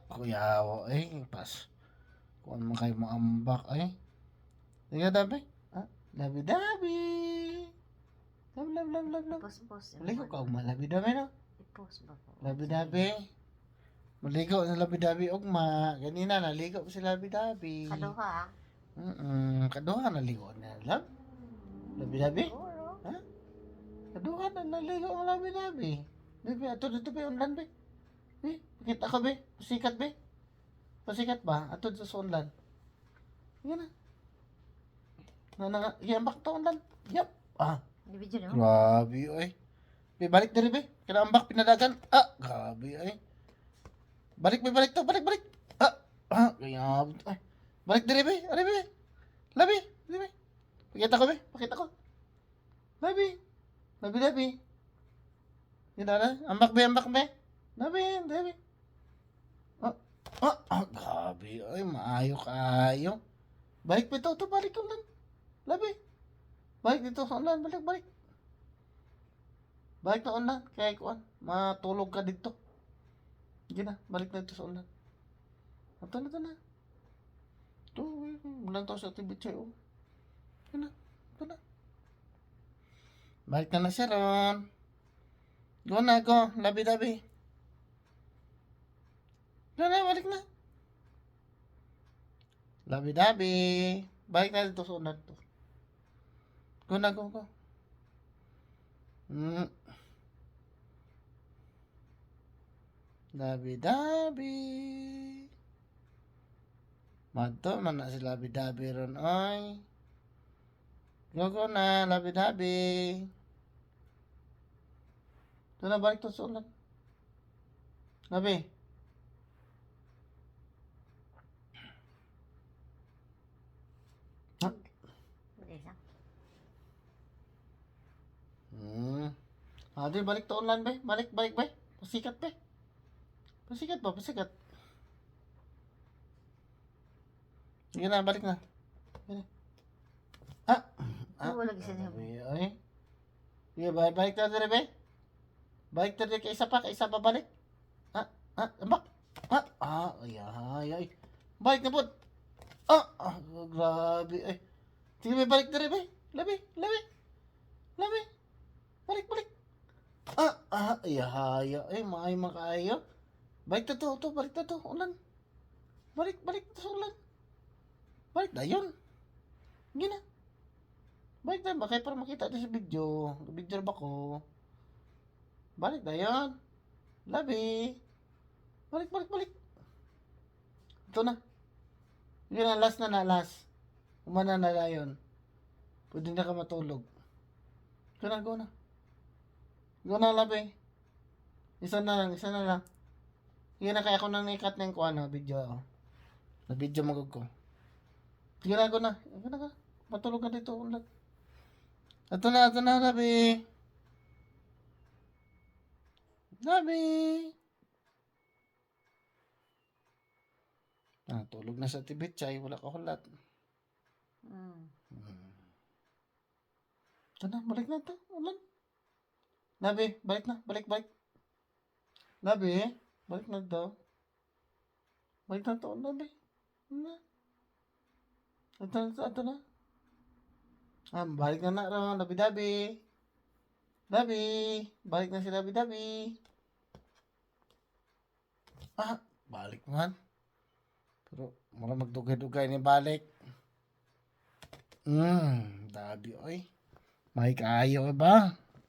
Kuyawa pas. Kung man kayo maambak Sige, dabi. Labi-dabi. Love. Ipos-pos. Maligo ka, malabi-dabi na. Ipos ba po? Labi-dabi. Maligo na labi-dabi ugma. Ganina, naligo ko si labi-dabi. Kaduha. Kaduha, naligo na. Love? Labi-dabi? Siguro. Ha? Kaduha na, naligo ang labi-dabi. Dabi, ato dito ba yung unlan, be? Pakita ka, be? Pasikat, be? Pasikat ba? Ato dito sa unlan. Yan na. Iambak to unlan. Yap. Video naman. Grabe, oy. Be, balik diri, be. Kinaambak, pinadagan. Grabe, oy. Balik, be, balik to. Balik. Kaya, ay. Balik diri, be. Ari, be. Labi, be. Pakita ko, be. Pakita ko. Labi. Labi. Yan na. Ambak, be. Labi. Grabe, oy. Maayo kayo. Balik, be, to. Balik ko lang. Labi. Balik dito sa ulan, balik. Balik na ulan, kaya ikuan, matulog ka dito. Sige na, balik na dito sa ulan. Ito na. Ito, ulan to sa tibitsay, Ito na. Balik na siya ron. Go na, labi-labi. Go na, balik na. Labi-labi. Balik na dito sa ulan to. Go. Labi-dabi. Madto man na si labi-dabi ron, oy. Go na, labi-dabi. Ito na, balik to sa ulan. Labi. Di balik to ulan, be. Balik, be. Pasikat, be. Pasikat. Sige na, balik na. Wala gisa niya. Ay. Sige, balik na dito, be. Balik na dito, kaisa pa balik. Ambak. Ay. Balik na po. Grabe, ay. Sige, be, balik na rin, be. Labi. Balik. Ay, makaayo. Balik na to, ulan. Balik to sa ulan. Balik na yun. Hindi na. Balik na, bakit para makita ito sa video. Video ba ko? Balik na yun. Labi. Balik. Ito na. Yun na, last. Umana na yun. Pwede na ka matulog. Go na. Go na, labi. Isa na lang. Yun na, kaya ako nang ikat na yung video. Na video magod ko. Sige na, go na. Matulog ka dito. Ito na, labi. Tulog na sa tibitsay. Wala ka hulat. Ito na, balik na ito. Ulan. Labi, balik na. Balik. Labi, balik na daw. Balik na ito, labi. Ito na. Balik na ron. Labi-dabi. Labi. Balik na si labi-dabi. Balik man. Pero, mura magdugay-dugay ni balik. Dabi, oy. May kaayo ba?